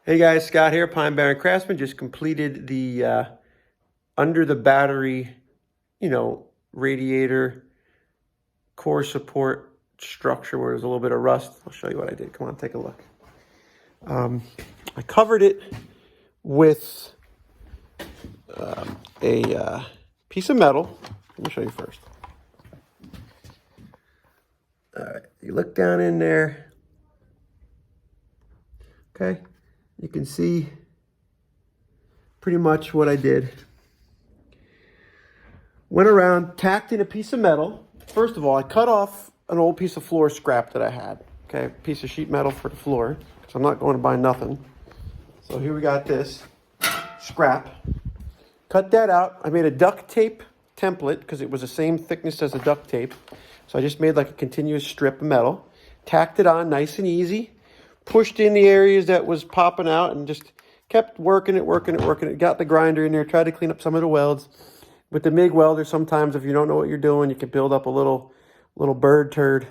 Hey guys, Scott here, Pine Barren Craftsman. Just completed the under the battery, radiator core support structure where there's a little bit of rust. I'll show you what I did. Come on, take a look. I covered it with a piece of metal. Let me show you first. All right, you look down in there. Okay, you can see pretty much what I did. Went around, tacked in a piece of metal. First of all, I cut off an old piece of floor scrap that I had. Okay, a piece of sheet metal for the floor. So I'm not going to buy nothing. So here we got this scrap. Cut that out. I made a duct tape template because it was the same thickness as the duct tape. So I just made like a continuous strip of metal. Tacked it on nice and easy. Pushed in the areas that was popping out and just kept working it. Got the grinder in there, tried to clean up some of the welds. With the MIG welder, sometimes if you don't know what you're doing, you can build up a little bird turd.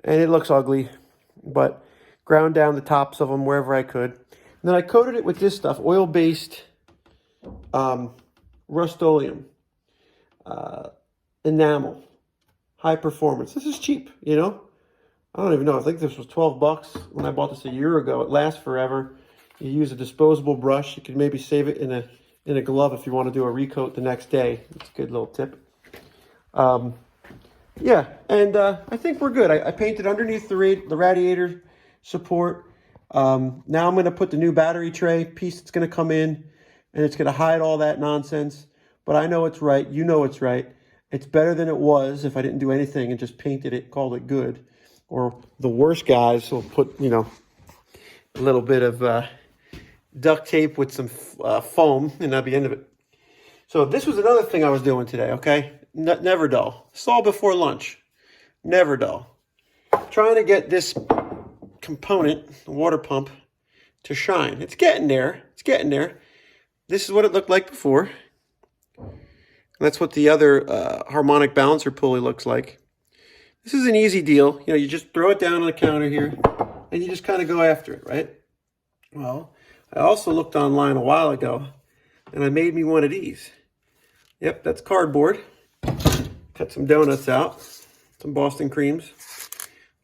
And it looks ugly. But ground down the tops of them wherever I could. And then I coated it with this stuff, oil-based Rust-Oleum. Enamel. High performance. This is cheap, I don't even know. I think this was 12 bucks when I bought this a year ago. It lasts forever. You use a disposable brush. You can maybe save it in a glove if you want to do a recoat the next day. It's a good little tip. Yeah, and I think we're good. I painted underneath the radiator support. Now I'm going to put the new battery tray piece that's going to come in, and it's going to hide all that nonsense. But I know it's right. You know it's right. It's better than it was if I didn't do anything and just painted it, called it good. Or the worst guys will put, a little bit of duct tape with some foam, and that'll be the end of it. So this was another thing I was doing today, okay? Never dull. It's all before lunch. Never dull. Trying to get this component, the water pump, to shine. It's getting there. It's getting there. This is what it looked like before. That's what the other harmonic balancer pulley looks like. This is an easy deal. You just throw it down on the counter here, and you just kind of go after it, right? Well, I also looked online a while ago, and I made me one of these. Yep, that's cardboard. Cut some donuts out, some Boston creams.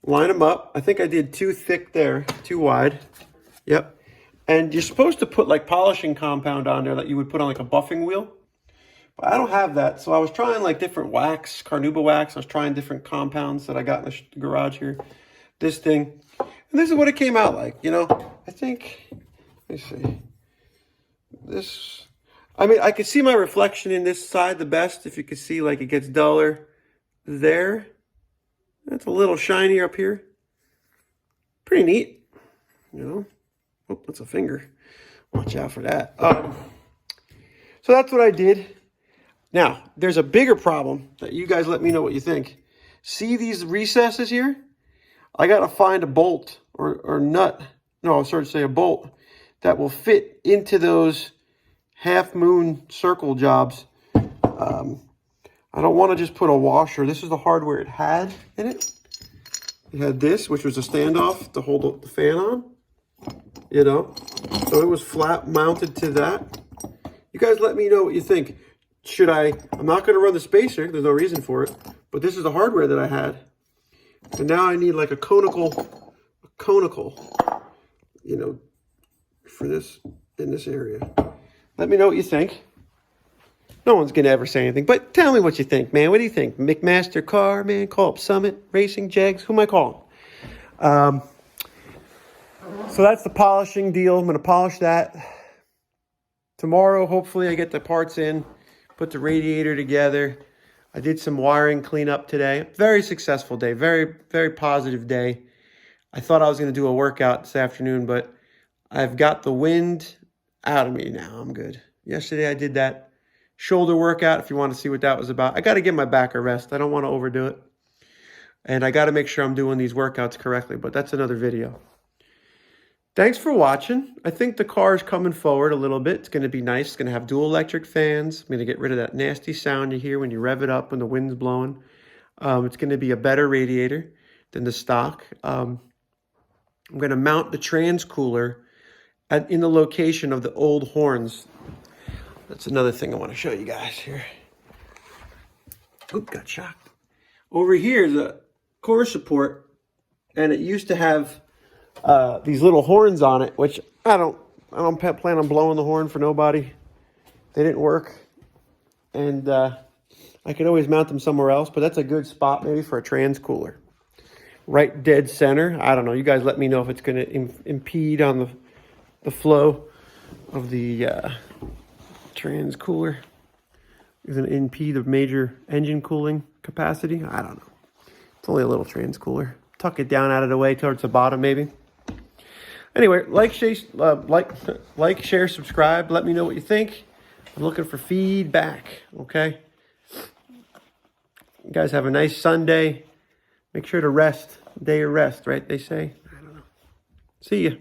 Line them up. I think I did too thick there, too wide. Yep. And you're supposed to put like polishing compound on there that you would put on like a buffing wheel. But I don't have that, so I was trying like different wax, carnauba wax. I was trying different compounds that I got in the garage here. This thing. And this is what it came out like, I think, let me see. This, I could see my reflection in this side the best. If you could see, like, it gets duller there. That's a little shinier up here. Pretty neat, Oh, that's a finger. Watch out for that. So that's what I did. Now, there's a bigger problem that you guys let me know what you think. See these recesses here? I got to find a bolt or nut. No, I was starting to say a bolt that will fit into those half-moon circle jobs. I don't want to just put a washer. This is the hardware it had in it. It had this, which was a standoff to hold the fan on. So it was flat mounted to that. You guys let me know what you think. I'm not going to run the spacer. There's no reason for it. But this is the hardware that I had. And now I need like a conical, for this, in this area. Let me know what you think. No one's going to ever say anything. But tell me what you think, man. What do you think? McMaster Car, man? Call up Summit, Racing, Jags. Who am I calling? So that's the polishing deal. I'm going to polish that. Tomorrow, hopefully, I get the parts in. Put the radiator together. I did some wiring cleanup today. Very successful day. Very, very positive day. I thought I was going to do a workout this afternoon, but I've got the wind out of me now. I'm good. Yesterday I did that shoulder workout, if you want to see what that was about. I got to give my back a rest. I don't want to overdo it. And I got to make sure I'm doing these workouts correctly, but that's another video. Thanks for watching. I think the car is coming forward a little bit. It's going to be nice. It's going to have dual electric fans. I'm going to get rid of that nasty sound you hear when you rev it up when the wind's blowing. It's going to be a better radiator than the stock. I'm going to mount the trans cooler in the location of the old horns. That's another thing I want to show you guys here. Oop, got shocked. Over here is a core support, and it used to have these little horns on it, which I don't plan on blowing the horn for nobody. They didn't work, and I could always mount them somewhere else, but that's a good spot maybe for a trans cooler. Right dead center. I don't know. You guys let me know if it's going to impede on the flow of the trans cooler. Is it impede the major engine cooling capacity? I don't know. It's only a little trans cooler. Tuck it down out of the way towards the bottom maybe. Anyway, like, share, subscribe. Let me know what you think. I'm looking for feedback, okay? You guys have a nice Sunday. Make sure to rest. Day of rest, right? They say. I don't know. See ya.